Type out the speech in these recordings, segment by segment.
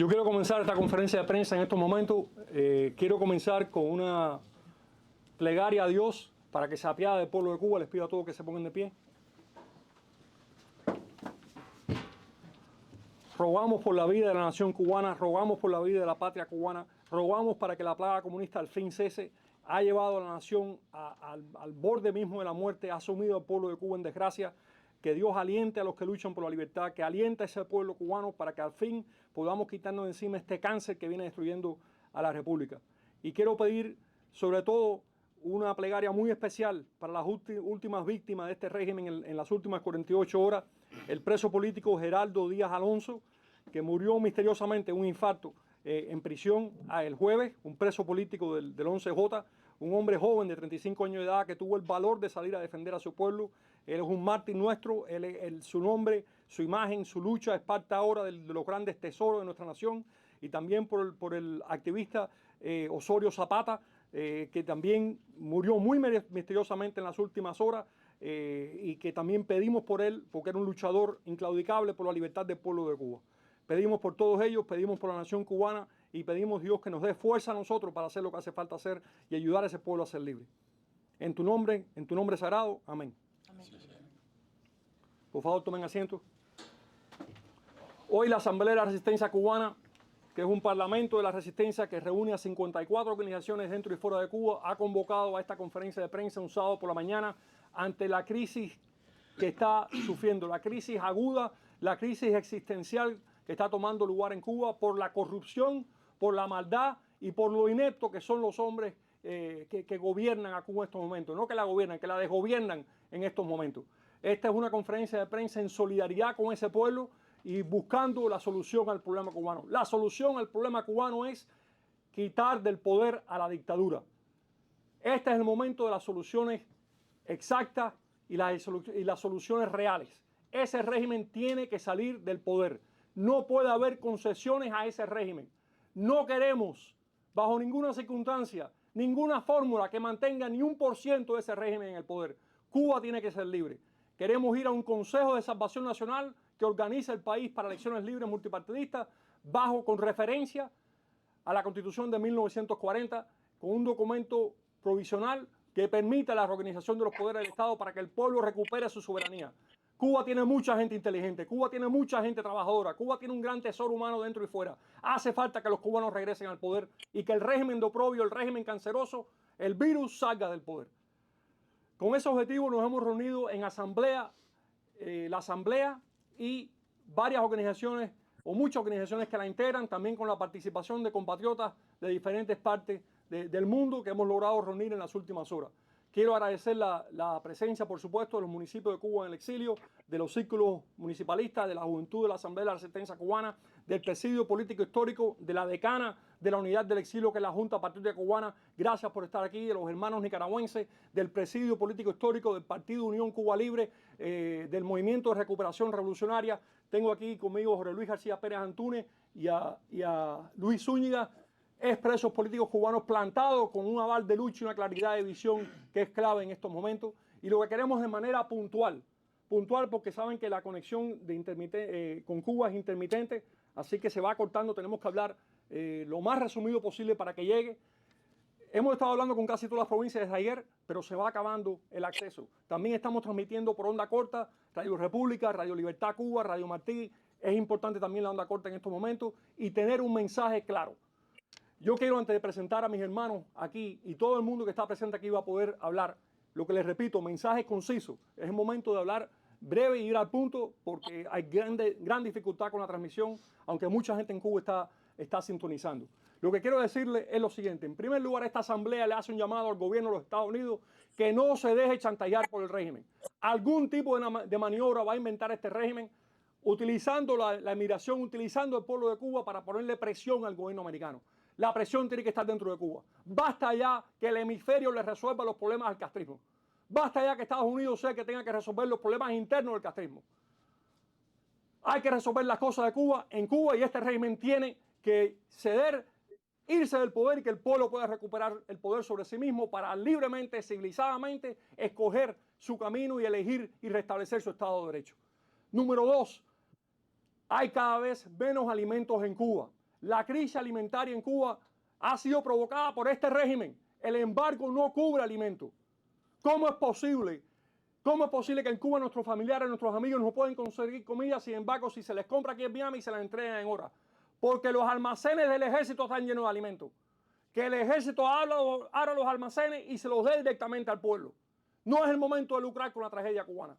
Yo quiero comenzar esta conferencia de prensa en estos momentos. Quiero comenzar con una plegaria a Dios para que se apiade del pueblo de Cuba. Les pido a todos que se pongan de pie. Rogamos por la vida de la nación cubana, rogamos por la vida de la patria cubana, rogamos para que la plaga comunista al fin cese. Ha llevado a la nación al borde mismo de la muerte, ha sumido al pueblo de Cuba en desgracia. Que Dios aliente a los que luchan por la libertad, que aliente a ese pueblo cubano para que al fin podamos quitarnos de encima este cáncer que viene destruyendo a la República. Y quiero pedir sobre todo una plegaria muy especial para las últimas víctimas de este régimen en las últimas 48 horas. El preso político Geraldo Díaz Alonso, que murió misteriosamente de un infarto en prisión el jueves, un preso político del 11J, un hombre joven de 35 años de edad que tuvo el valor de salir a defender a su pueblo. Él es un mártir nuestro, su nombre, su imagen, su lucha es parte ahora de los grandes tesoros de nuestra nación, y también por el activista Osorio Zapata, que también murió muy misteriosamente en las últimas horas, y que también pedimos por él, porque era un luchador inclaudicable por la libertad del pueblo de Cuba. Pedimos por todos ellos, pedimos por la nación cubana y pedimos Dios que nos dé fuerza a nosotros para hacer lo que hace falta hacer y ayudar a ese pueblo a ser libre. En tu nombre sagrado, amén. Amén. Por favor, tomen asiento. Hoy la Asamblea de la Resistencia Cubana, que es un parlamento de la resistencia que reúne a 54 organizaciones dentro y fuera de Cuba, ha convocado a esta conferencia de prensa un sábado por la mañana ante la crisis que está sufriendo, la crisis aguda, la crisis existencial que está tomando lugar en Cuba por la corrupción, por la maldad y por lo inepto que son los hombres que gobiernan a Cuba en estos momentos. No que la gobiernan, que la desgobiernan en estos momentos. Esta es una conferencia de prensa en solidaridad con ese pueblo y buscando la solución al problema cubano. La solución al problema cubano es quitar del poder a la dictadura. Este es el momento de las soluciones exactas y las soluciones reales. Ese régimen tiene que salir del poder. No puede haber concesiones a ese régimen. No queremos, bajo ninguna circunstancia, ninguna fórmula que mantenga ni 1% de ese régimen en el poder. Cuba tiene que ser libre. Queremos ir a un Consejo de Salvación Nacional que organice el país para elecciones libres multipartidistas, con referencia a la Constitución de 1940, con un documento provisional que permita la reorganización de los poderes del Estado para que el pueblo recupere su soberanía. Cuba tiene mucha gente inteligente, Cuba tiene mucha gente trabajadora, Cuba tiene un gran tesoro humano dentro y fuera. Hace falta que los cubanos regresen al poder y que el régimen de oprobio, el régimen canceroso, el virus salga del poder. Con ese objetivo nos hemos reunido en asamblea, la asamblea y varias organizaciones o muchas organizaciones que la integran, también con la participación de compatriotas de diferentes partes del mundo que hemos logrado reunir en las últimas horas. Quiero agradecer la presencia, por supuesto, de los municipios de Cuba en el exilio, de los círculos municipalistas, de la juventud de la Asamblea de la Resistencia Cubana, del presidio político histórico, de la decana de la Unidad del Exilio, que es la Junta Patriótica Cubana. Gracias por estar aquí, de los hermanos nicaragüenses, del presidio político histórico del Partido Unión Cuba Libre, del Movimiento de Recuperación Revolucionaria. Tengo aquí conmigo a Jorge Luis García Pérez Antúnez y a Luis Zúñiga, expresos políticos cubanos plantados con un aval de lucha y una claridad de visión que es clave en estos momentos. Y lo que queremos de manera puntual porque saben que la conexión con Cuba es intermitente, así que se va cortando, tenemos que hablar lo más resumido posible para que llegue. Hemos estado hablando con casi todas las provincias desde ayer, pero se va acabando el acceso. También estamos transmitiendo por onda corta, Radio República, Radio Libertad Cuba, Radio Martí. Es importante también la onda corta en estos momentos y tener un mensaje claro. Yo quiero, antes de presentar a mis hermanos aquí y todo el mundo que está presente aquí va a poder hablar, lo que les repito, mensajes concisos. Es el momento de hablar breve y ir al punto porque hay gran dificultad con la transmisión, aunque mucha gente en Cuba está sintonizando. Lo que quiero decirles es lo siguiente. En primer lugar, esta asamblea le hace un llamado al gobierno de los Estados Unidos que no se deje chantajear por el régimen. Algún tipo de maniobra va a inventar este régimen utilizando la emigración, utilizando el pueblo de Cuba para ponerle presión al gobierno americano. La presión tiene que estar dentro de Cuba. Basta ya que el hemisferio le resuelva los problemas al castrismo. Basta ya que Estados Unidos sea que tenga que resolver los problemas internos del castrismo. Hay que resolver las cosas de Cuba en Cuba y este régimen tiene que ceder, irse del poder y que el pueblo pueda recuperar el poder sobre sí mismo para libremente, civilizadamente, escoger su camino y elegir y restablecer su Estado de Derecho. Número 2, hay cada vez menos alimentos en Cuba. La crisis alimentaria en Cuba ha sido provocada por este régimen. El embargo no cubre alimentos. ¿Cómo es posible? ¿Cómo es posible que en Cuba nuestros familiares, nuestros amigos no pueden conseguir comida? Sin embargo, si se les compra aquí en Miami, se las entregan en horas. Porque los almacenes del ejército están llenos de alimentos. Que el ejército abra los almacenes y se los dé directamente al pueblo. No es el momento de lucrar con la tragedia cubana.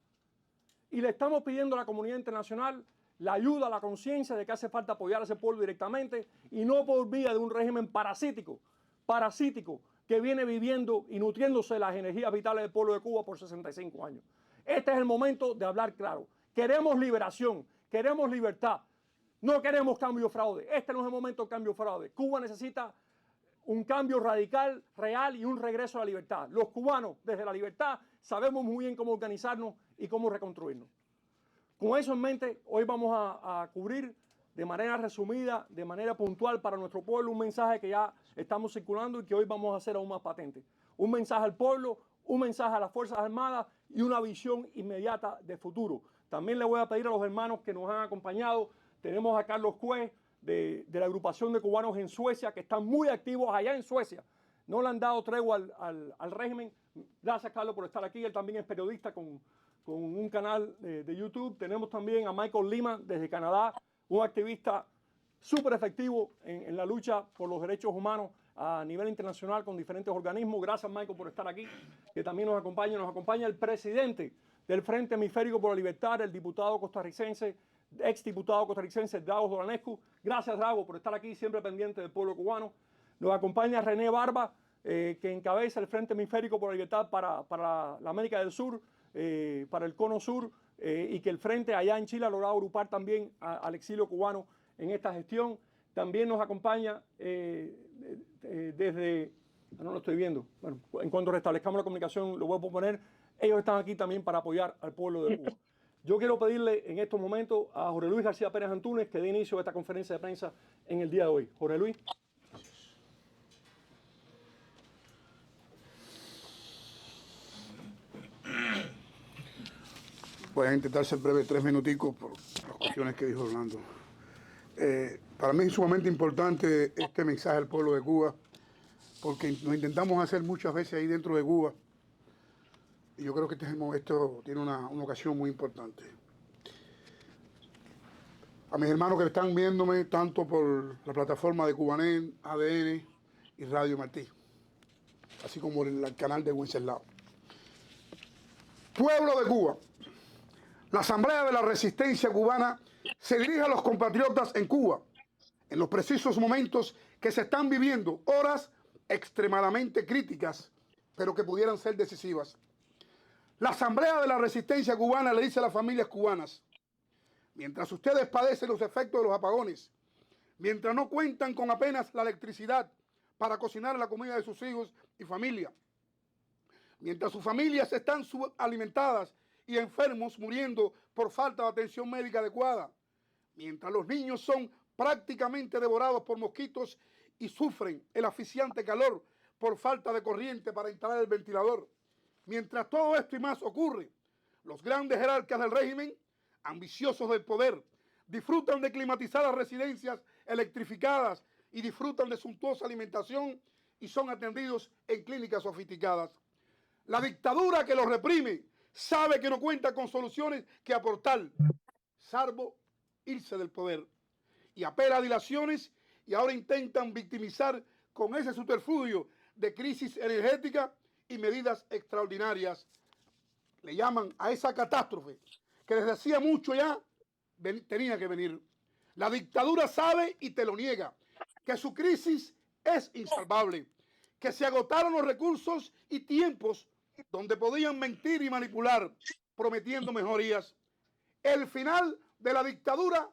Y le estamos pidiendo a la comunidad internacional la ayuda, la conciencia de que hace falta apoyar a ese pueblo directamente y no por vía de un régimen parasítico que viene viviendo y nutriéndose de las energías vitales del pueblo de Cuba por 65 años. Este es el momento de hablar claro. Queremos liberación, queremos libertad, no queremos cambio fraude. Este no es el momento de cambio fraude. Cuba necesita un cambio radical, real y un regreso a la libertad. Los cubanos, desde la libertad, sabemos muy bien cómo organizarnos y cómo reconstruirnos. Con eso en mente, hoy vamos a cubrir de manera resumida, de manera puntual para nuestro pueblo, un mensaje que ya estamos circulando y que hoy vamos a hacer aún más patente. Un mensaje al pueblo, un mensaje a las Fuerzas Armadas y una visión inmediata de futuro. También le voy a pedir a los hermanos que nos han acompañado. Tenemos a Carlos Cuez de la agrupación de cubanos en Suecia, que están muy activos allá en Suecia. No le han dado tregua al régimen. Gracias, Carlos, por estar aquí. Él también es periodista con un canal de YouTube. Tenemos también a Michael Lima desde Canadá, un activista súper efectivo en la lucha por los derechos humanos a nivel internacional con diferentes organismos. Gracias, Michael, por estar aquí, que también nos acompaña. Nos acompaña el presidente del Frente Hemisférico por la Libertad, el diputado costarricense, exdiputado costarricense, Drago Dolanescu. Gracias, Drago, por estar aquí, siempre pendiente del pueblo cubano. Nos acompaña René Barba, que encabeza el Frente Hemisférico por la Libertad para la América del Sur, para el Cono Sur, y que el Frente allá en Chile ha logrado agrupar también al exilio cubano en esta gestión. También nos acompaña desde... No lo estoy viendo. Bueno, en cuanto restablezcamos la comunicación, lo voy a proponer. Ellos están aquí también para apoyar al pueblo de Cuba. Yo quiero pedirle en estos momentos a Jorge Luis García Pérez Antúnez que dé inicio a esta conferencia de prensa en el día de hoy. Jorge Luis. Voy a intentar ser breve, 3 minuticos por las cuestiones que dijo Orlando. Para mí es sumamente importante este mensaje al pueblo de Cuba, porque lo intentamos hacer muchas veces ahí dentro de Cuba, y yo creo que esto tiene una ocasión muy importante. A mis hermanos que están viéndome, tanto por la plataforma de Cubanet, ADN y Radio Martí, así como el canal de Wenceslao. Pueblo de Cuba. La Asamblea de la Resistencia Cubana se dirige a los compatriotas en Cuba, en los precisos momentos que se están viviendo, horas extremadamente críticas, pero que pudieran ser decisivas. La Asamblea de la Resistencia Cubana le dice a las familias cubanas: mientras ustedes padecen los efectos de los apagones, mientras no cuentan con apenas la electricidad para cocinar la comida de sus hijos y familia, mientras sus familias están subalimentadas y enfermos muriendo por falta de atención médica adecuada, mientras los niños son prácticamente devorados por mosquitos y sufren el asfixiante calor por falta de corriente para instalar el ventilador, mientras todo esto y más ocurre, los grandes jerarcas del régimen, ambiciosos del poder, disfrutan de climatizadas residencias electrificadas y disfrutan de suntuosa alimentación y son atendidos en clínicas sofisticadas. La dictadura que los reprime sabe que no cuenta con soluciones que aportar, salvo irse del poder, y apela a dilaciones, y ahora intentan victimizar con ese subterfugio de crisis energética y medidas extraordinarias. Le llaman a esa catástrofe que desde hacía mucho ya tenía que venir. La dictadura sabe y te lo niega, que su crisis es insalvable, que se agotaron los recursos y tiempos donde podían mentir y manipular, prometiendo mejorías. El final de la dictadura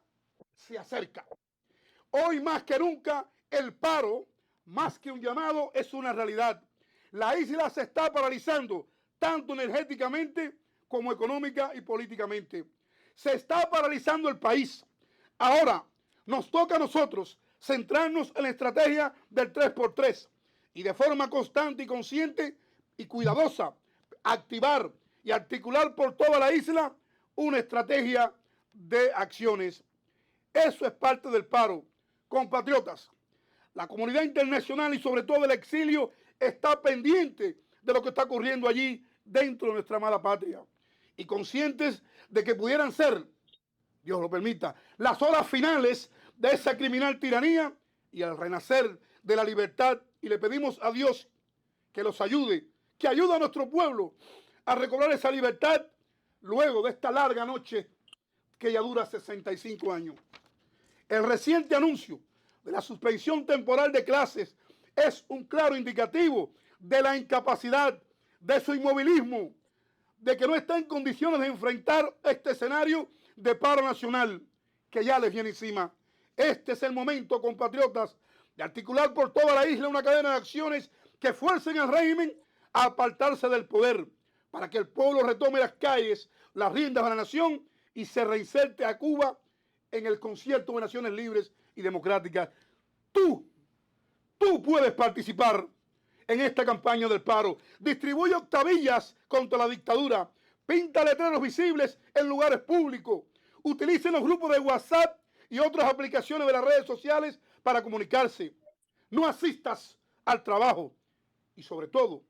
se acerca. Hoy más que nunca, el paro, más que un llamado, es una realidad. La isla se está paralizando, tanto energéticamente como económica y políticamente. Se está paralizando el país. Ahora, nos toca a nosotros centrarnos en la estrategia del 3x3 y de forma constante y consciente y cuidadosa, activar y articular por toda la isla una estrategia de acciones. Eso es parte del paro. Compatriotas, la comunidad internacional y sobre todo el exilio está pendiente de lo que está ocurriendo allí dentro de nuestra amada patria y conscientes de que pudieran ser, Dios lo permita, las horas finales de esa criminal tiranía y el renacer de la libertad. Y le pedimos a Dios que los ayude, que ayude a nuestro pueblo a recobrar esa libertad luego de esta larga noche que ya dura 65 años. El reciente anuncio de la suspensión temporal de clases es un claro indicativo de la incapacidad, de su inmovilismo, de que no está en condiciones de enfrentar este escenario de paro nacional que ya les viene encima. Este es el momento, compatriotas, de articular por toda la isla una cadena de acciones que fuercen al régimen a apartarse del poder, para que el pueblo retome las calles, las riendas de la nación y se reinserte a Cuba en el concierto de naciones libres y democráticas. Tú puedes participar en esta campaña del paro. Distribuye octavillas contra la dictadura. Pinta letreros visibles en lugares públicos. Utilicen los grupos de WhatsApp y otras aplicaciones de las redes sociales para comunicarse. No asistas al trabajo. Y sobre todo,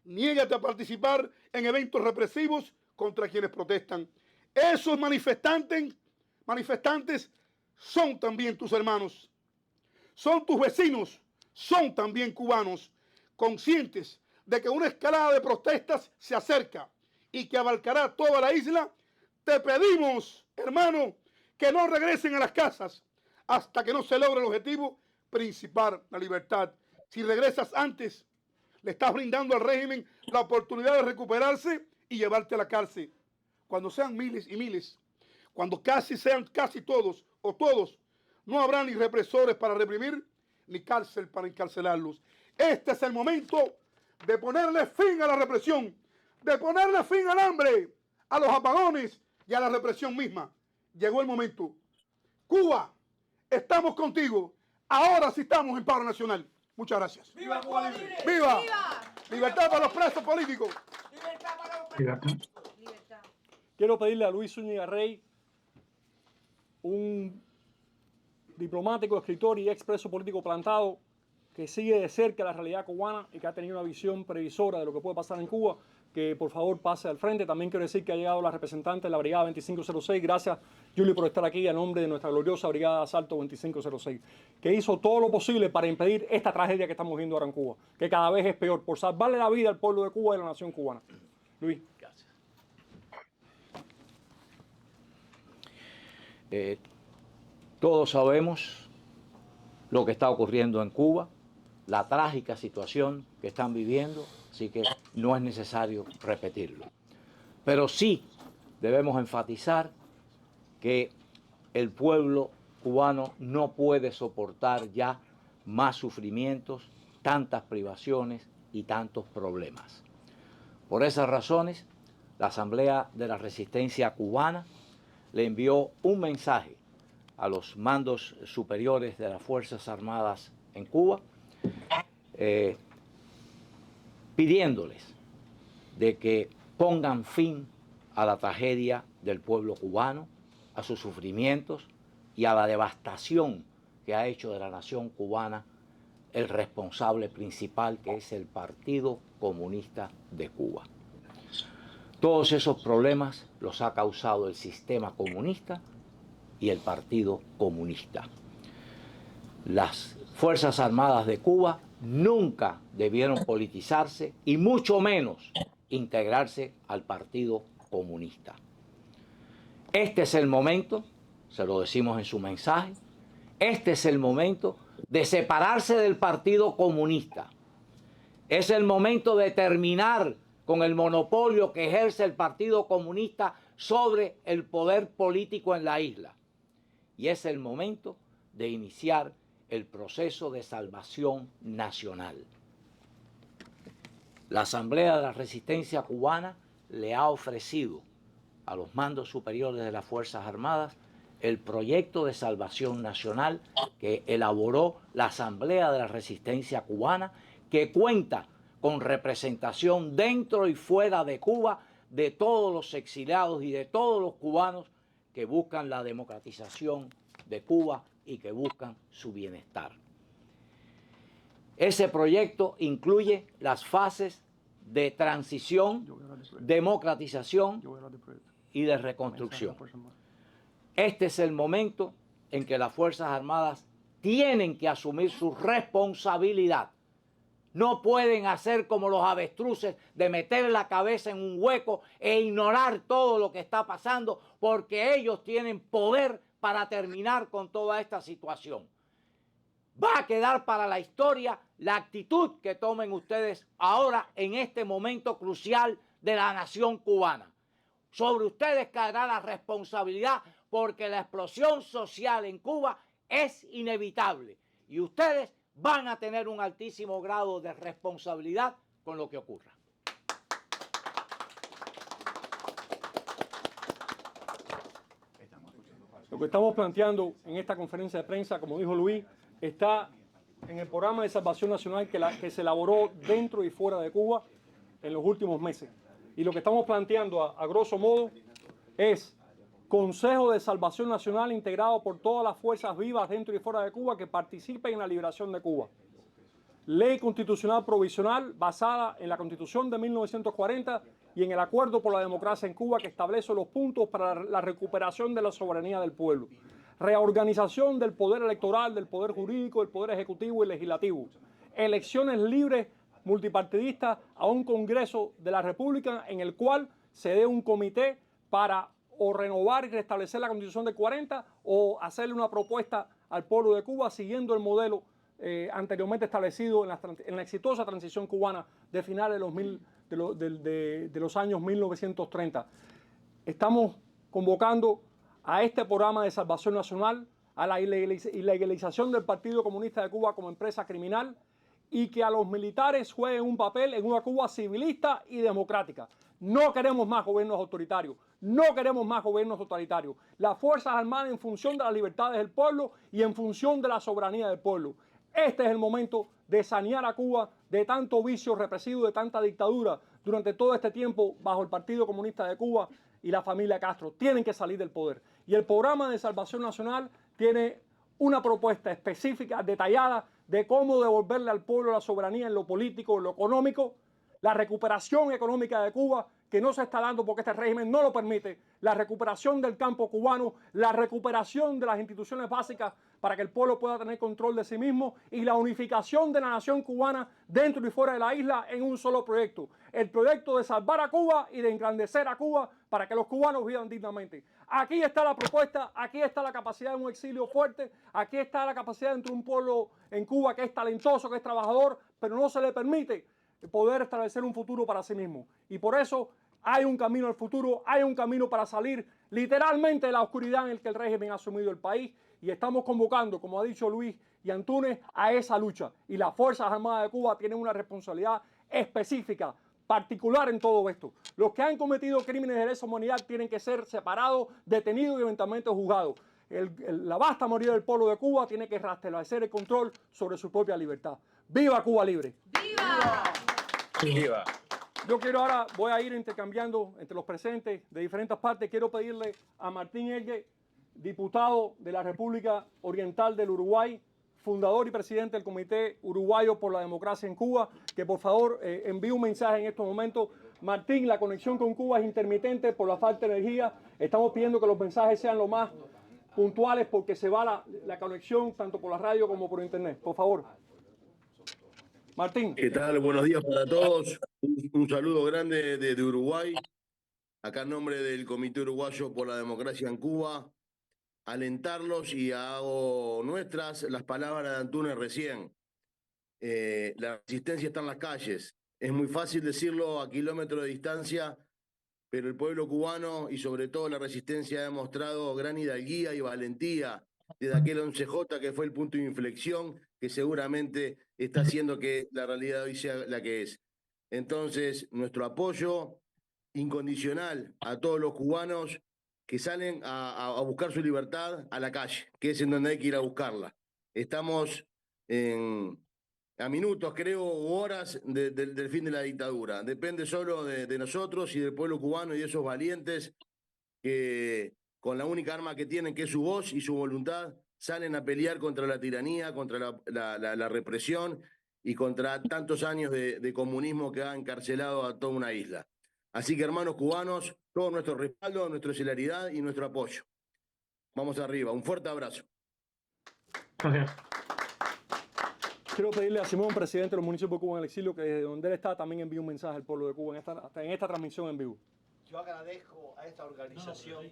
niégate a participar en eventos represivos contra quienes protestan. Esos manifestantes son también tus hermanos. Son tus vecinos. Son también cubanos, conscientes de que una escalada de protestas se acerca y que abarcará toda la isla. Te pedimos, hermano, que no regresen a las casas hasta que no se logre el objetivo principal, la libertad. Si regresas antes, le estás brindando al régimen la oportunidad de recuperarse y llevarte a la cárcel. Cuando sean miles y miles, cuando sean casi todos o todos, no habrá ni represores para reprimir, ni cárcel para encarcelarlos. Este es el momento de ponerle fin a la represión, de ponerle fin al hambre, a los apagones y a la represión misma. Llegó el momento. Cuba, estamos contigo. Ahora sí estamos en paro nacional. Muchas gracias. ¡Viva Cuba Libre! ¡Viva! ¡Viva! ¡Libertad para los presos políticos! ¡Libertad para los presos! ¡Libertad! Quiero pedirle a Luis Zúñiga Rey, un diplomático, escritor y expreso político plantado, que sigue de cerca la realidad cubana y que ha tenido una visión previsora de lo que puede pasar en Cuba, que por favor pase al frente. También quiero decir que ha llegado la representante de la Brigada 2506. Gracias, Julio, por estar aquí a nombre de nuestra gloriosa Brigada de Asalto 2506, que hizo todo lo posible para impedir esta tragedia que estamos viendo ahora en Cuba, que cada vez es peor, por salvarle la vida al pueblo de Cuba y a la nación cubana. Luis. Gracias. Todos sabemos lo que está ocurriendo en Cuba, la trágica situación que están viviendo, así que no es necesario repetirlo. Pero sí debemos enfatizar que el pueblo cubano no puede soportar ya más sufrimientos, tantas privaciones y tantos problemas. Por esas razones, la Asamblea de la Resistencia Cubana le envió un mensaje a los mandos superiores de las Fuerzas Armadas en Cuba, pidiéndoles de que pongan fin a la tragedia del pueblo cubano, a sus sufrimientos y a la devastación que ha hecho de la nación cubana el responsable principal, que es el Partido Comunista de Cuba. Todos esos problemas los ha causado el sistema comunista y el Partido Comunista. Las Fuerzas Armadas de Cuba nunca debieron politizarse y mucho menos integrarse al Partido Comunista. Este es el momento, se lo decimos en su mensaje, este es el momento de separarse del Partido Comunista. Es el momento de terminar con el monopolio que ejerce el Partido Comunista sobre el poder político en la isla. Y es el momento de iniciar el proceso de salvación nacional. La Asamblea de la Resistencia Cubana le ha ofrecido a los mandos superiores de las Fuerzas Armadas el proyecto de salvación nacional que elaboró la Asamblea de la Resistencia Cubana, que cuenta con representación dentro y fuera de Cuba de todos los exiliados y de todos los cubanos que buscan la democratización de Cuba y que buscan su bienestar. Ese proyecto incluye las fases de transición, democratización y de reconstrucción. Este es el momento en que las Fuerzas Armadas tienen que asumir su responsabilidad. No pueden hacer como los avestruces de meter la cabeza en un hueco e ignorar todo lo que está pasando, porque ellos tienen poder para terminar con toda esta situación. Va a quedar para la historia la actitud que tomen ustedes ahora en este momento crucial de la nación cubana. Sobre ustedes caerá la responsabilidad porque la explosión social en Cuba es inevitable y ustedes van a tener un altísimo grado de responsabilidad con lo que ocurra. Lo que estamos planteando en esta conferencia de prensa, como dijo Luis, está en el programa de salvación nacional que se elaboró dentro y fuera de Cuba en los últimos meses. Y lo que estamos planteando a grosso modo es Consejo de Salvación Nacional integrado por todas las fuerzas vivas dentro y fuera de Cuba que participen en la liberación de Cuba. Ley constitucional provisional basada en la Constitución de 1940 y en el Acuerdo por la Democracia en Cuba que establece los puntos para la recuperación de la soberanía del pueblo. Reorganización del poder electoral, del poder jurídico, del poder ejecutivo y legislativo. Elecciones libres multipartidistas a un Congreso de la República en el cual se dé un comité para o renovar y restablecer la Constitución del 40 o hacerle una propuesta al pueblo de Cuba siguiendo el modelo anteriormente establecido en la exitosa transición cubana de finales de los años 1930. Estamos convocando a este programa de salvación nacional, a la ilegalización del Partido Comunista de Cuba como empresa criminal y que a los militares jueguen un papel en una Cuba civilista y democrática. No queremos más gobiernos autoritarios, no queremos más gobiernos totalitarios. Las Fuerzas Armadas en función de las libertades del pueblo y en función de la soberanía del pueblo. Este es el momento de sanear a Cuba de tanto vicio represivo, de tanta dictadura durante todo este tiempo bajo el Partido Comunista de Cuba y la familia Castro. Tienen que salir del poder. Y el programa de Salvación Nacional tiene una propuesta específica, detallada, de cómo devolverle al pueblo la soberanía en lo político, en lo económico, la recuperación económica de Cuba, que no se está dando porque este régimen no lo permite, la recuperación del campo cubano, la recuperación de las instituciones básicas para que el pueblo pueda tener control de sí mismo y la unificación de la nación cubana dentro y fuera de la isla en un solo proyecto. El proyecto de salvar a Cuba y de engrandecer a Cuba para que los cubanos vivan dignamente. Aquí está la propuesta, aquí está la capacidad de un exilio fuerte, aquí está la capacidad dentro de un pueblo en Cuba que es talentoso, que es trabajador, pero no se le permite poder establecer un futuro para sí mismo. Y por eso hay un camino al futuro, hay un camino para salir literalmente de la oscuridad en el que el régimen ha asumido el país y estamos convocando, como ha dicho Luis y Antúnez, a esa lucha. Y las Fuerzas Armadas de Cuba tienen una responsabilidad específica, particular en todo esto. Los que han cometido crímenes de lesa humanidad tienen que ser separados, detenidos y eventualmente juzgados. La vasta mayoría del pueblo de Cuba tiene que restablecer el control sobre su propia libertad. ¡Viva Cuba libre! ¡Viva! Viva. Yo quiero ahora, voy a ir intercambiando entre los presentes de diferentes partes. Quiero pedirle a Martín Elgue, diputado de la República Oriental del Uruguay, fundador y presidente del Comité Uruguayo por la Democracia en Cuba, que por favor envíe un mensaje en estos momentos. Martín, la conexión con Cuba es intermitente por la falta de energía. Estamos pidiendo que los mensajes sean lo más puntuales porque se va la conexión tanto por la radio como por internet. Por favor. Martín. ¿Qué tal? Buenos días para todos. Un saludo grande desde Uruguay. Acá en nombre del Comité Uruguayo por la Democracia en Cuba, alentarlos y hago nuestras las palabras de Antúnez recién. La resistencia está en las calles. Es muy fácil decirlo a kilómetros de distancia, pero el pueblo cubano y sobre todo la resistencia ha demostrado gran hidalguía y valentía desde aquel 11J que fue el punto de inflexión que seguramente está haciendo que la realidad hoy sea la que es. Entonces, nuestro apoyo incondicional a todos los cubanos que salen a buscar su libertad a la calle, que es en donde hay que ir a buscarla. Estamos a minutos, creo, o horas del fin de la dictadura. Depende solo de nosotros y del pueblo cubano y de esos valientes que con la única arma que tienen, que es su voz y su voluntad, salen a pelear contra la tiranía, contra la represión y contra tantos años de comunismo que ha encarcelado a toda una isla. Así que, hermanos cubanos, todo nuestro respaldo, nuestra solidaridad y nuestro apoyo. Vamos arriba, un fuerte abrazo. Gracias. Quiero pedirle a Simón, presidente de los municipios de Cuba en el exilio, que desde donde él está también envíe un mensaje al pueblo de Cuba en esta transmisión en vivo. Yo agradezco a esta organización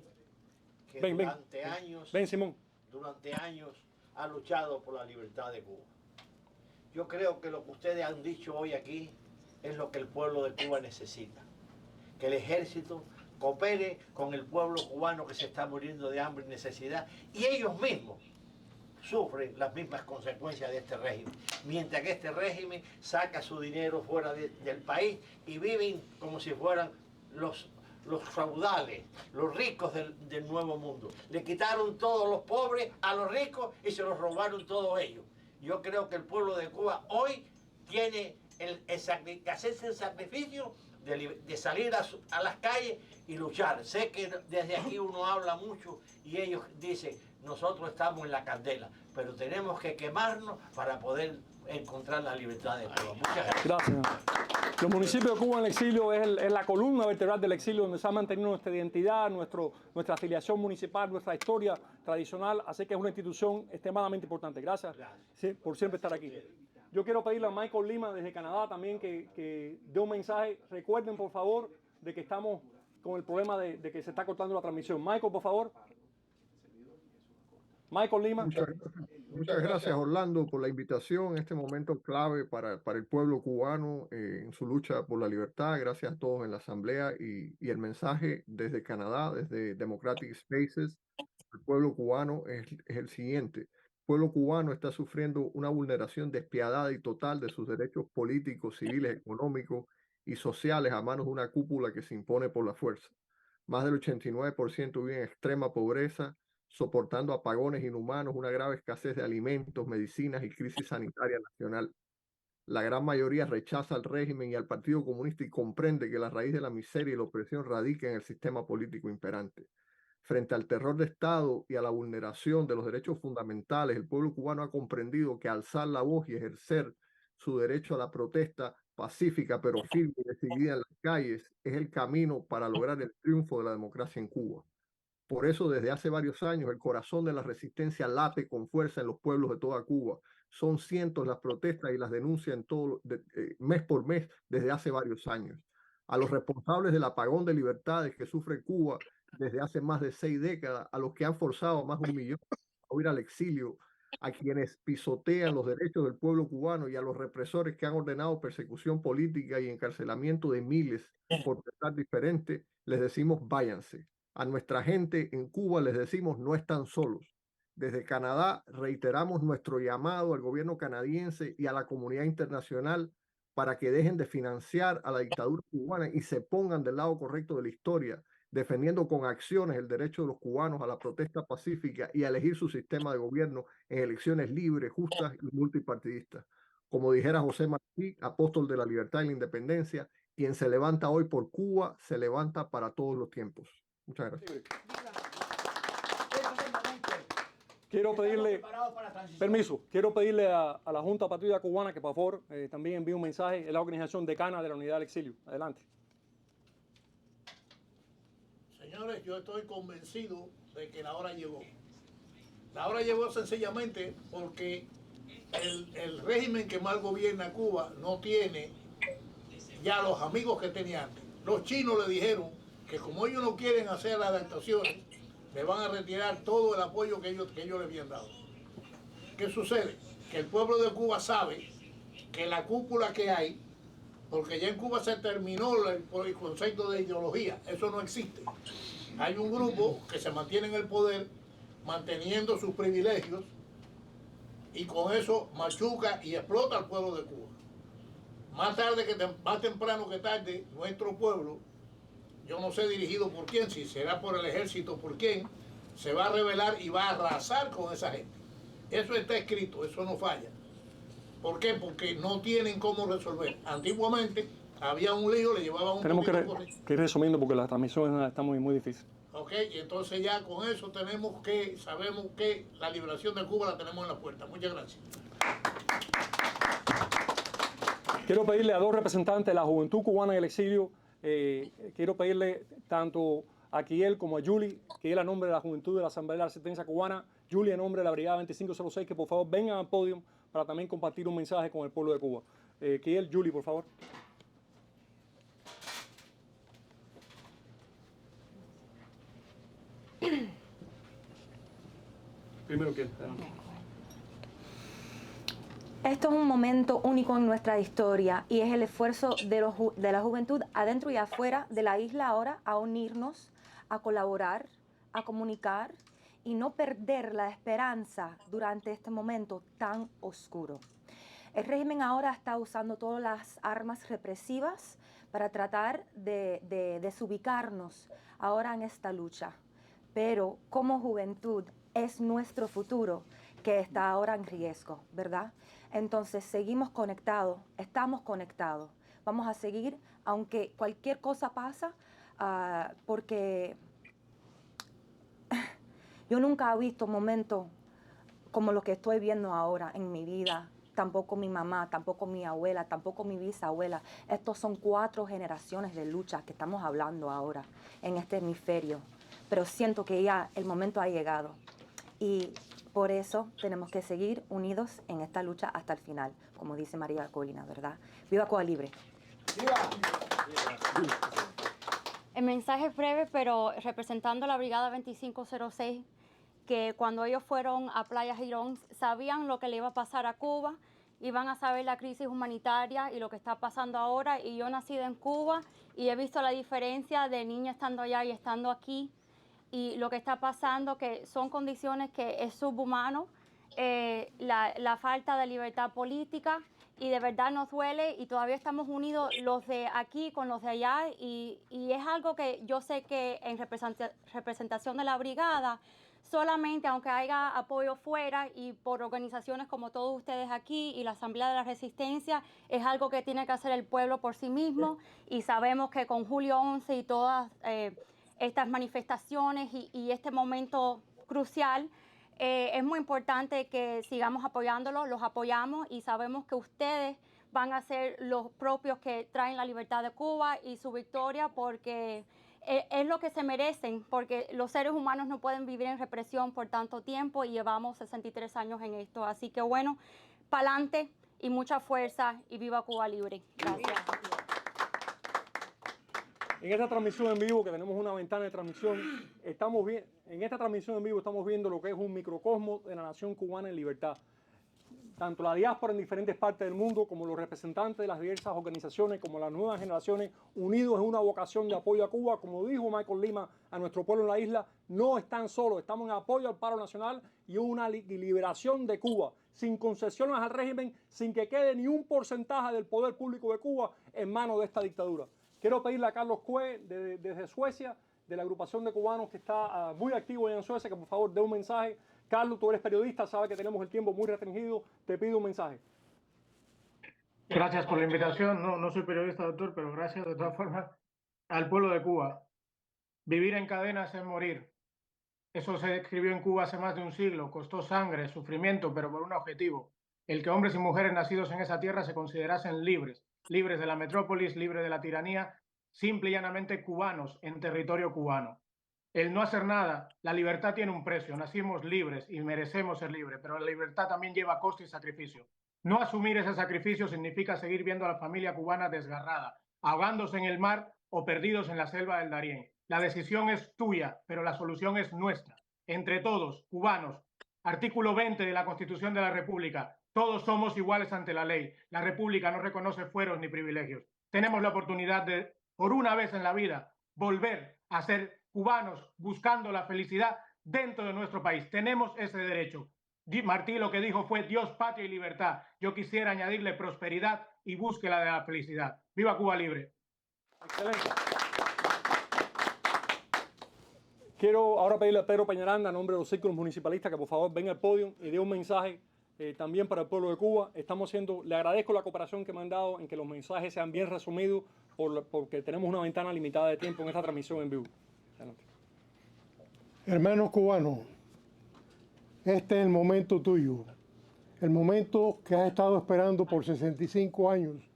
que Ven, Simón. durante años ha luchado por la libertad de Cuba. Yo creo que lo que ustedes han dicho hoy aquí es lo que el pueblo de Cuba necesita. Que el ejército coopere con el pueblo cubano que se está muriendo de hambre y necesidad, y ellos mismos sufren las mismas consecuencias de este régimen, mientras que este régimen saca su dinero fuera del país y viven como si fueran los feudales, los ricos del nuevo mundo. Le quitaron todos los pobres a los ricos y se los robaron todos ellos. Yo creo que el pueblo de Cuba hoy tiene que hacerse el sacrificio de salir a las calles y luchar. Sé que desde aquí uno habla mucho y ellos dicen, nosotros estamos en la candela, pero tenemos que quemarnos para poder encontrar la libertad de Cuba. Muchas gracias. Gracias. Los municipios de Cuba en el exilio es la columna vertebral del exilio, donde se ha mantenido nuestra identidad, nuestra afiliación municipal, nuestra historia tradicional, así que es una institución extremadamente importante. Gracias, sí, por siempre estar aquí. Yo quiero pedirle a Michael Lima desde Canadá también que dé un mensaje. Recuerden, por favor, de que estamos con el problema de que se está cortando la transmisión. Michael, por favor. Michael Lima. Muchas gracias, Orlando, por la invitación en este momento clave para el pueblo cubano en su lucha por la libertad. Gracias a todos en la Asamblea y el mensaje desde Canadá, desde Democratic Spaces, al pueblo cubano es el siguiente. El pueblo cubano está sufriendo una vulneración despiadada y total de sus derechos políticos, civiles, económicos y sociales a manos de una cúpula que se impone por la fuerza. Más del 89% vive en extrema pobreza, soportando apagones inhumanos, una grave escasez de alimentos, medicinas y crisis sanitaria nacional. La gran mayoría rechaza al régimen y al Partido Comunista y comprende que la raíz de la miseria y la opresión radica en el sistema político imperante. Frente al terror de Estado y a la vulneración de los derechos fundamentales, el pueblo cubano ha comprendido que alzar la voz y ejercer su derecho a la protesta pacífica pero firme y decidida en las calles es el camino para lograr el triunfo de la democracia en Cuba. Por eso, desde hace varios años, el corazón de la resistencia late con fuerza en los pueblos de toda Cuba. Son cientos las protestas y las denuncias mes por mes desde hace varios años. A los responsables del apagón de libertades que sufre Cuba desde hace más de 6 décadas, a los que han forzado a más de 1 millón a huir al exilio, a quienes pisotean los derechos del pueblo cubano y a los represores que han ordenado persecución política y encarcelamiento de miles por pensar diferente, les decimos váyanse. A nuestra gente en Cuba les decimos no están solos. Desde Canadá reiteramos nuestro llamado al gobierno canadiense y a la comunidad internacional para que dejen de financiar a la dictadura cubana y se pongan del lado correcto de la historia, defendiendo con acciones el derecho de los cubanos a la protesta pacífica y a elegir su sistema de gobierno en elecciones libres, justas y multipartidistas. Como dijera José Martí, apóstol de la libertad y la independencia, quien se levanta hoy por Cuba, se levanta para todos los tiempos. Muchas gracias. Quiero pedirle, quiero pedirle a la Junta Patriótica Cubana que por favor también envíe un mensaje. Es la organización decana de la Unidad del Exilio. Adelante. Señores, yo estoy convencido de que la hora llegó. La hora llegó sencillamente porque el régimen que mal gobierna Cuba no tiene ya los amigos que tenía antes. Los chinos le dijeron que como ellos no quieren hacer las adaptaciones, le van a retirar todo el apoyo que ellos le habían dado. ¿Qué sucede? Que el pueblo de Cuba sabe que la cúpula que hay, porque ya en Cuba se terminó el concepto de ideología, eso no existe. Hay un grupo que se mantiene en el poder, manteniendo sus privilegios, y con eso machuca y explota al pueblo de Cuba. Más temprano que tarde, nuestro pueblo, yo no sé dirigido por quién, si será por el ejército, por quién, se va a rebelar y va a arrasar con esa gente. Eso está escrito, eso no falla. ¿Por qué? Porque no tienen cómo resolver. Antiguamente había un lío, le llevaban un Tenemos que ir resumiendo porque la transmisión está muy difícil. Ok. ¿ok? Y entonces ya con eso sabemos que la liberación de Cuba la tenemos en la puerta. Muchas gracias. Quiero pedirle a dos representantes de la juventud cubana en el exilio, quiero pedirle tanto a Kiel como a Julie, Kiel a nombre de la juventud de la Asamblea de la Resistencia Cubana, Julie a nombre de la Brigada 2506, que por favor vengan al podio para también compartir un mensaje con el pueblo de Cuba. Kiel, Julie, por favor. Primero Kiel, adelante. Esto es un momento único en nuestra historia y es el esfuerzo de la juventud adentro y afuera de la isla ahora a unirnos, a colaborar, a comunicar y no perder la esperanza durante este momento tan oscuro. El régimen ahora está usando todas las armas represivas para tratar de desubicarnos ahora en esta lucha. Pero como juventud es nuestro futuro que está ahora en riesgo, ¿verdad? Entonces seguimos conectados, estamos conectados. Vamos a seguir, aunque cualquier cosa pasa, porque yo nunca he visto momentos como lo que estoy viendo ahora en mi vida. Tampoco mi mamá, tampoco mi abuela, tampoco mi bisabuela. Estos son 4 generaciones de lucha que estamos hablando ahora en este hemisferio. Pero siento que ya el momento ha llegado. Y por eso tenemos que seguir unidos en esta lucha hasta el final, como dice María Colina, ¿verdad? ¡Viva Cuba Libre! ¡Viva! El mensaje es breve, pero representando a la Brigada 2506, que cuando ellos fueron a Playa Girón sabían lo que le iba a pasar a Cuba, iban a saber la crisis humanitaria y lo que está pasando ahora. Y yo nací en Cuba y he visto la diferencia de niña estando allá y estando aquí. Y lo que está pasando, que son condiciones que es subhumano, la falta de libertad política, y de verdad nos duele y todavía estamos unidos los de aquí con los de allá y es algo que yo sé que en representación de la brigada, solamente aunque haya apoyo fuera y por organizaciones como todos ustedes aquí y la Asamblea de la Resistencia, es algo que tiene que hacer el pueblo por sí mismo y sabemos que con Julio 11 y todas estas manifestaciones y este momento crucial, es muy importante que sigamos apoyándolos, los apoyamos y sabemos que ustedes van a ser los propios que traen la libertad de Cuba y su victoria, porque es lo que se merecen, porque los seres humanos no pueden vivir en represión por tanto tiempo y llevamos 63 años en esto. Así que bueno, pa'lante y mucha fuerza y viva Cuba Libre. Gracias. En esta transmisión en vivo, que tenemos una ventana de transmisión, en esta transmisión en vivo estamos viendo lo que es un microcosmos de la nación cubana en libertad. Tanto la diáspora en diferentes partes del mundo, como los representantes de las diversas organizaciones, como las nuevas generaciones, unidos en una vocación de apoyo a Cuba. Como dijo Michael Lima, a nuestro pueblo en la isla, no están solos, estamos en apoyo al paro nacional y una liberación de Cuba, sin concesiones al régimen, sin que quede ni un porcentaje del poder público de Cuba en manos de esta dictadura. Quiero pedirle a Carlos Cue, desde Suecia, de la agrupación de cubanos que está muy activo allá en Suecia, que por favor dé un mensaje. Carlos, tú eres periodista, sabes que tenemos el tiempo muy restringido, te pido un mensaje. Gracias por la invitación. No soy periodista, doctor, pero gracias de todas formas al pueblo de Cuba. Vivir en cadenas es morir. Eso se escribió en Cuba hace más de un siglo. Costó sangre, sufrimiento, pero por un objetivo. El que hombres y mujeres nacidos en esa tierra se considerasen libres. Libres de la metrópolis, libres de la tiranía, simple y llanamente cubanos en territorio cubano. El no hacer nada, la libertad tiene un precio, nacimos libres y merecemos ser libres, pero la libertad también lleva costo y sacrificio. No asumir ese sacrificio significa seguir viendo a la familia cubana desgarrada, ahogándose en el mar o perdidos en la selva del Darién. La decisión es tuya, pero la solución es nuestra. Entre todos, cubanos, artículo 20 de la Constitución de la República, todos somos iguales ante la ley. La República no reconoce fueros ni privilegios. Tenemos la oportunidad de, por una vez en la vida, volver a ser cubanos buscando la felicidad dentro de nuestro país. Tenemos ese derecho. Martí lo que dijo fue Dios, patria y libertad. Yo quisiera añadirle prosperidad y búsqueda de la felicidad. ¡Viva Cuba Libre! Excelente. Quiero ahora pedirle a Pedro Peñaranda, a nombre de los círculos municipalistas, que por favor venga al podio y dé un mensaje también para el pueblo de Cuba. Le agradezco la cooperación que me han dado en que los mensajes sean bien resumidos, porque tenemos una ventana limitada de tiempo en esta transmisión en vivo. Adelante. Hermanos cubanos, este es el momento tuyo, el momento que has estado esperando por 65 años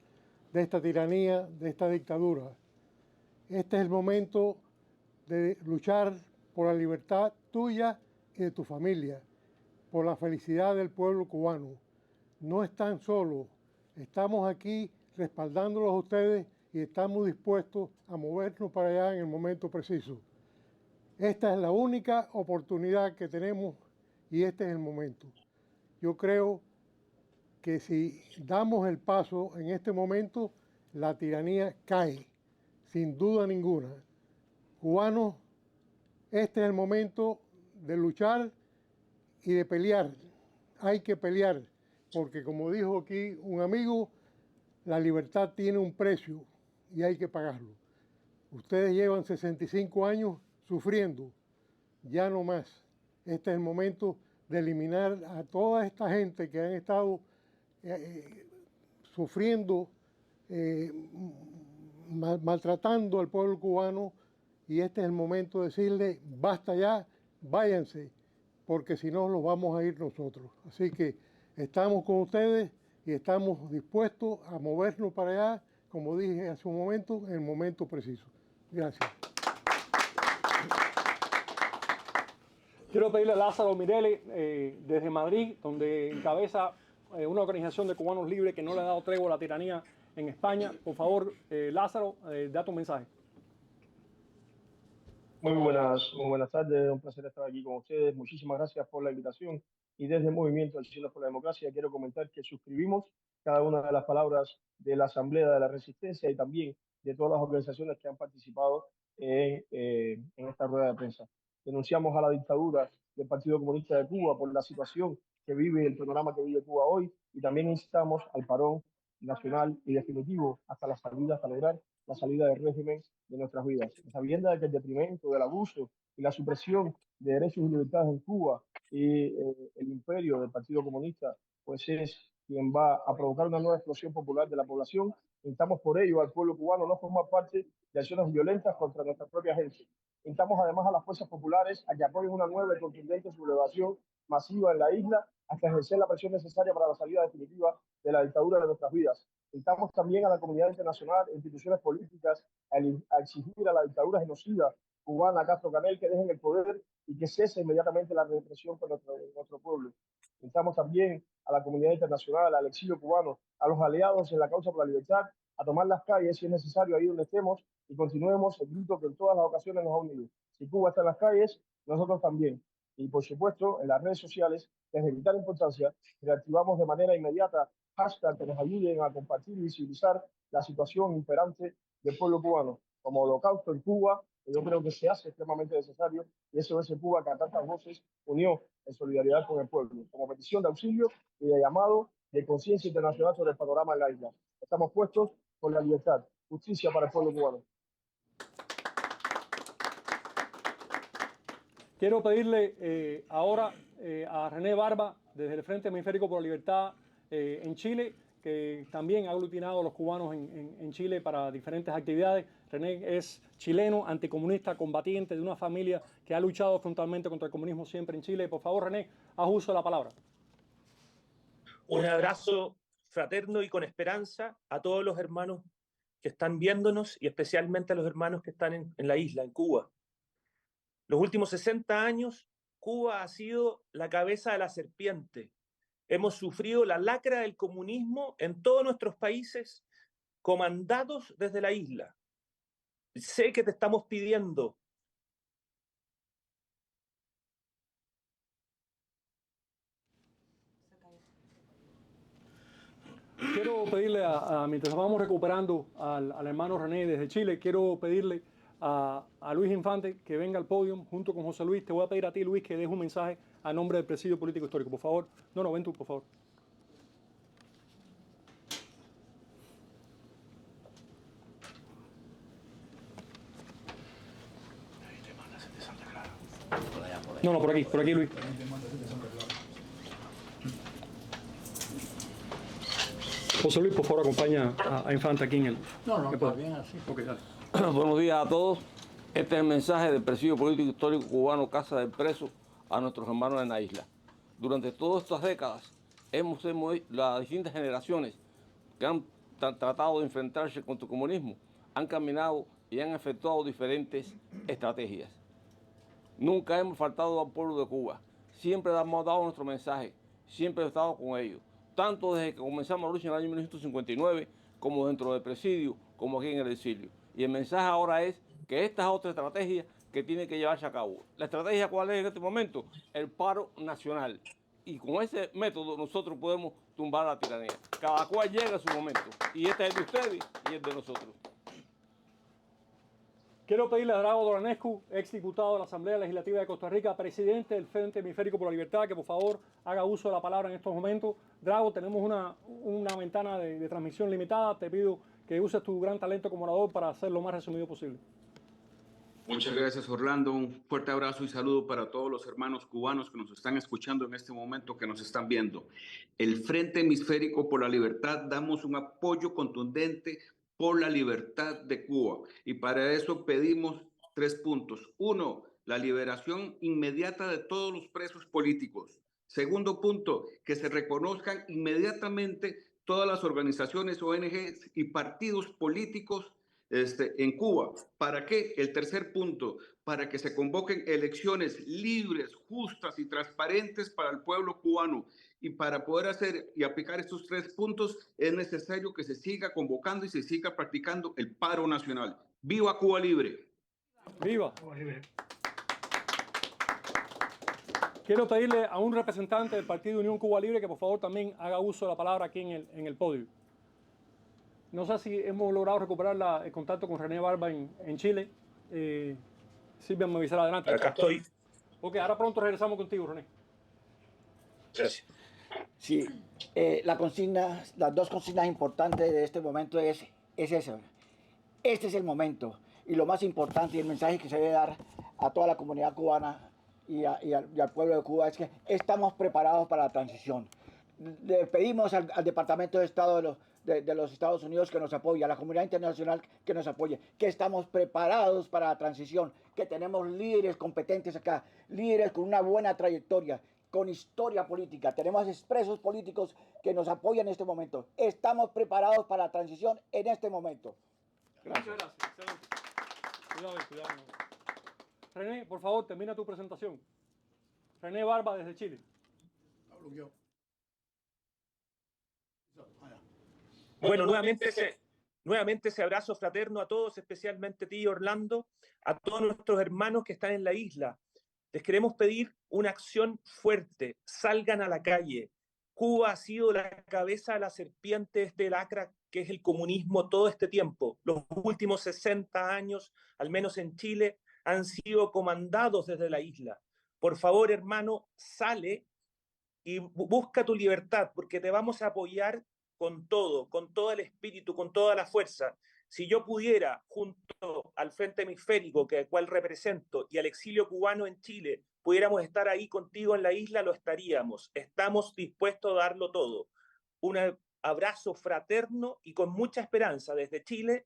de esta tiranía, de esta dictadura. Este es el momento de luchar por la libertad tuya y de tu familia, por la felicidad del pueblo cubano. No están solos, estamos aquí respaldándolos a ustedes y estamos dispuestos a movernos para allá en el momento preciso. Esta es la única oportunidad que tenemos y este es el momento. Yo creo que si damos el paso en este momento, la tiranía cae, sin duda ninguna. Cubanos, este es el momento de luchar y de pelear. Hay que pelear, porque como dijo aquí un amigo, la libertad tiene un precio y hay que pagarlo. Ustedes llevan 65 años sufriendo, ya no más. Este es el momento de eliminar a toda esta gente que han estado sufriendo, maltratando al pueblo cubano, y este es el momento de decirle, basta ya, váyanse, porque si no los vamos a ir nosotros. Así que estamos con ustedes y estamos dispuestos a movernos para allá, como dije hace un momento, en el momento preciso. Gracias. Quiero pedirle a Lázaro Mireles, desde Madrid, donde encabeza una organización de cubanos libres que no le ha dado tregua a la tiranía en España. Por favor, Lázaro, da tu mensaje. Muy buenas tardes, un placer estar aquí con ustedes. Muchísimas gracias por la invitación. Y desde el Movimiento Ciudadanos por la Democracia quiero comentar que suscribimos cada una de las palabras de la Asamblea de la Resistencia y también de todas las organizaciones que han participado en esta rueda de prensa. Denunciamos a la dictadura del Partido Comunista de Cuba por la situación que vive, el panorama que vive Cuba hoy, y también instamos al parón nacional y definitivo hasta lograr la salida del régimen de nuestras vidas. Sabiendo de que el detrimento, del abuso y la supresión de derechos y libertades en Cuba y el imperio del Partido Comunista, pues es quien va a provocar una nueva explosión popular de la población. Instamos por ello al pueblo cubano no formar parte de acciones violentas contra nuestra propia gente. Instamos además a las fuerzas populares a que apoyen una nueva y contundente sublevación masiva en la isla hasta ejercer la presión necesaria para la salida definitiva de la dictadura de nuestras vidas. Instamos también a la comunidad internacional e instituciones políticas a exigir a la dictadura genocida cubana Castro Canel que dejen el poder y que cese inmediatamente la represión contra nuestro pueblo. Instamos también a la comunidad internacional, al exilio cubano, a los aliados en la causa por la libertad, a tomar las calles si es necesario ahí donde estemos y continuemos el grito que en todas las ocasiones nos ha unido. Si Cuba está en las calles, nosotros también. Y por supuesto, en las redes sociales, es de vital importancia, reactivamos de manera inmediata hashtag que nos ayuden a compartir y visibilizar la situación imperante del pueblo cubano, como Holocausto en Cuba, que yo creo que se hace extremadamente necesario, y eso es en Cuba que a tantas voces unió en solidaridad con el pueblo, como petición de auxilio y de llamado de conciencia internacional sobre el panorama en la isla. Estamos puestos por la libertad, justicia para el pueblo cubano. Quiero pedirle ahora a René Barba, desde el Frente Hemisférico por la Libertad en Chile, que también ha aglutinado a los cubanos en Chile para diferentes actividades. René es chileno, anticomunista, combatiente de una familia que ha luchado frontalmente contra el comunismo siempre en Chile. Por favor, René, haz uso de la palabra. Un abrazo fraterno y con esperanza a todos los hermanos que están viéndonos y especialmente a los hermanos que están en la isla, en Cuba. Los últimos 60 años, Cuba ha sido la cabeza de la serpiente. Hemos sufrido la lacra del comunismo en todos nuestros países, comandados desde la isla. Sé que te estamos pidiendo Quiero pedirle, mientras vamos recuperando al hermano René desde Chile, quiero pedirle a Luis Infante que venga al podio junto con José Luis. Te voy a pedir a ti, Luis, que dejes un mensaje a nombre del Presidio Político Histórico. Por favor. No, ven tú, por favor. No, por aquí, Luis. José Luis, por favor, acompaña a Infante aquí en el... No, está bien así. Ok, dale. Buenos días a todos. Este es el mensaje del presidio político histórico cubano Casa del Preso a nuestros hermanos en la isla. Durante todas estas décadas, las distintas generaciones que han tratado de enfrentarse contra el comunismo han caminado y han efectuado diferentes estrategias. Nunca hemos faltado al pueblo de Cuba. Siempre hemos dado nuestro mensaje, siempre hemos estado con ellos, tanto desde que comenzamos la lucha en el año 1959, como dentro del presidio, como aquí en el exilio. Y el mensaje ahora es que esta es otra estrategia que tiene que llevarse a cabo. ¿La estrategia cuál es en este momento? El paro nacional. Y con ese método nosotros podemos tumbar la tiranía. Cada cual llega a su momento. Y este es el de ustedes y el de nosotros. Quiero pedirle a Drago Doranescu, ex diputado de la Asamblea Legislativa de Costa Rica, presidente del Frente Hemisférico por la Libertad, que por favor haga uso de la palabra en estos momentos. Drago, tenemos una ventana de transmisión limitada. Te pido que uses tu gran talento como orador para hacer lo más resumido posible. Muchas gracias, Orlando. Un fuerte abrazo y saludo para todos los hermanos cubanos que nos están escuchando en este momento, que nos están viendo. El Frente Hemisférico por la Libertad damos un apoyo contundente por la libertad de Cuba. Y para eso pedimos 3 puntos. 1, la liberación inmediata de todos los presos políticos. Segundo punto, que se reconozcan inmediatamente todas las organizaciones, ONGs y partidos políticos en Cuba. ¿Para qué? El tercer punto, para que se convoquen elecciones libres, justas y transparentes para el pueblo cubano. Y para poder hacer y aplicar estos 3 puntos es necesario que se siga convocando y se siga practicando el paro nacional. ¡Viva Cuba Libre! ¡Viva! Quiero pedirle a un representante del Partido Unión Cuba Libre que por favor también haga uso de la palabra aquí en el podio. No sé si hemos logrado recuperar el contacto con René Barba en Chile. Silvia me avisará adelante. Acá estoy. Ok, ahora pronto regresamos contigo, René. Gracias. Sí, las 2 consignas importantes de este momento es eso. Este es el momento y lo más importante y el mensaje que se debe dar a toda la comunidad cubana y al pueblo de Cuba es que estamos preparados para la transición. Le pedimos al Departamento de Estado de los Estados Unidos que nos apoye, a la comunidad internacional que nos apoye, que estamos preparados para la transición, que tenemos líderes competentes acá, líderes con una buena trayectoria, con historia política. Tenemos expresos políticos que nos apoyan en este momento. Estamos preparados para la transición en este momento. Gracias. Muchas gracias. Excelente. Cuidado. René, por favor, termina tu presentación. René Barba desde Chile. Bueno, nuevamente ese abrazo fraterno a todos, especialmente a ti, Orlando, a todos nuestros hermanos que están en la isla. Les queremos pedir una acción fuerte. Salgan a la calle. Cuba ha sido la cabeza de la serpiente de este lacra que es el comunismo todo este tiempo. Los últimos 60 años, al menos en Chile, han sido comandados desde la isla. Por favor, hermano, sale y busca tu libertad, porque te vamos a apoyar con todo el espíritu, con toda la fuerza. Si yo pudiera, junto al Frente Hemisférico, que cual represento, y al exilio cubano en Chile, pudiéramos estar ahí contigo en la isla, lo estaríamos. Estamos dispuestos a darlo todo. Un abrazo fraterno y con mucha esperanza desde Chile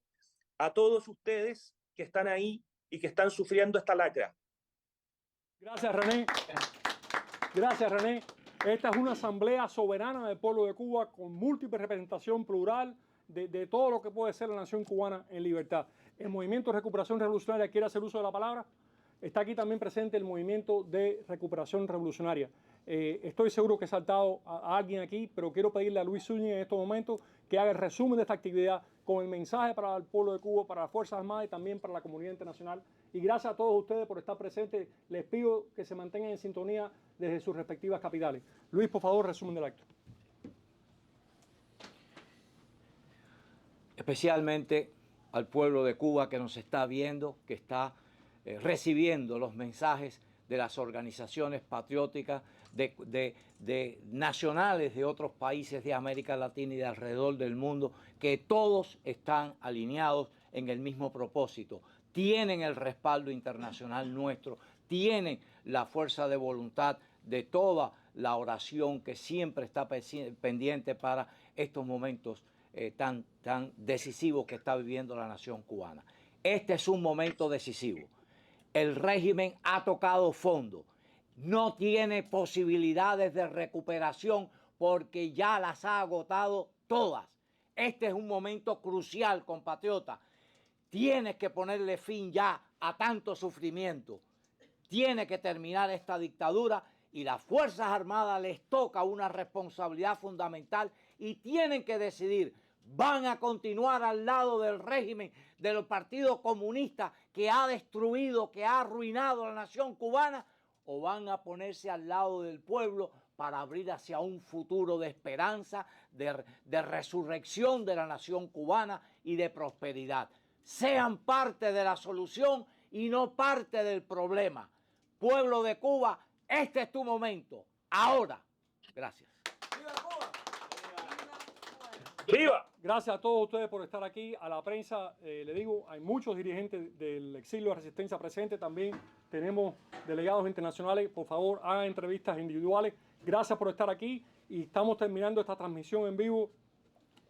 a todos ustedes que están ahí y que están sufriendo esta lacra. Gracias, René. Gracias, René. Esta es una asamblea soberana del pueblo de Cuba con múltiple representación plural de todo lo que puede ser la nación cubana en libertad. El Movimiento de Recuperación Revolucionaria quiere hacer uso de la palabra. Está aquí también presente el Movimiento de Recuperación Revolucionaria. Estoy seguro que he saltado a alguien aquí, pero quiero pedirle a Luis Zúñiga en estos momentos que haga el resumen de esta actividad con el mensaje para el pueblo de Cuba, para las Fuerzas Armadas y también para la comunidad internacional. Y gracias a todos ustedes por estar presentes. Les pido que se mantengan en sintonía desde sus respectivas capitales. Luis, por favor, resumen del acto. Especialmente al pueblo de Cuba que nos está viendo, que está recibiendo los mensajes de las organizaciones patrióticas, de nacionales de otros países de América Latina y de alrededor del mundo, que todos están alineados en el mismo propósito. Tienen el respaldo internacional nuestro, tienen la fuerza de voluntad de toda la oración que siempre está pendiente para estos momentos tan decisivos que está viviendo la nación cubana. Este es un momento decisivo. el régimen ha tocado fondo. No tiene posibilidades de recuperación porque ya las ha agotado todas. Este es un momento crucial, compatriota. Tienes que ponerle fin ya a tanto sufrimiento. Tiene que terminar esta dictadura y las Fuerzas Armadas les toca una responsabilidad fundamental y tienen que decidir, ¿van a continuar al lado del régimen del Partido Comunista que ha destruido, que ha arruinado a la nación cubana? ¿O van a ponerse al lado del pueblo para abrir hacia un futuro de esperanza, de resurrección de la nación cubana y de prosperidad? Sean parte de la solución y no parte del problema. Pueblo de Cuba, este es tu momento. Ahora. Gracias. ¡Viva! Gracias a todos ustedes por estar aquí. A la prensa, le digo, hay muchos dirigentes del exilio de resistencia presentes. También tenemos delegados internacionales. Por favor, hagan entrevistas individuales. Gracias por estar aquí. Y estamos terminando esta transmisión en vivo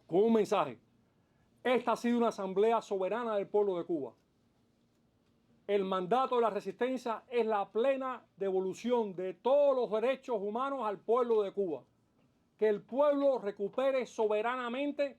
con un mensaje. Esta ha sido una asamblea soberana del pueblo de Cuba. El mandato de la resistencia es la plena devolución de todos los derechos humanos al pueblo de Cuba. Que el pueblo recupere soberanamente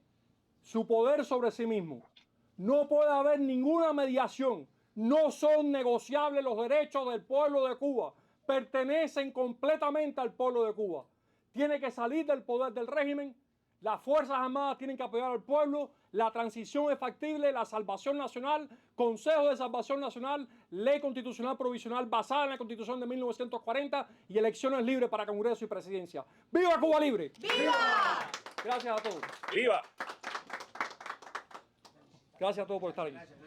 su poder sobre sí mismo. No puede haber ninguna mediación. No son negociables los derechos del pueblo de Cuba. Pertenecen completamente al pueblo de Cuba. Tiene que salir del poder del régimen. Las Fuerzas Armadas tienen que apoyar al pueblo. La transición es factible, la salvación nacional, Consejo de Salvación Nacional, ley constitucional provisional basada en la Constitución de 1940 y elecciones libres para Congreso y Presidencia. ¡Viva Cuba Libre! ¡Viva! Gracias a todos. ¡Viva! Gracias a todos por estar aquí.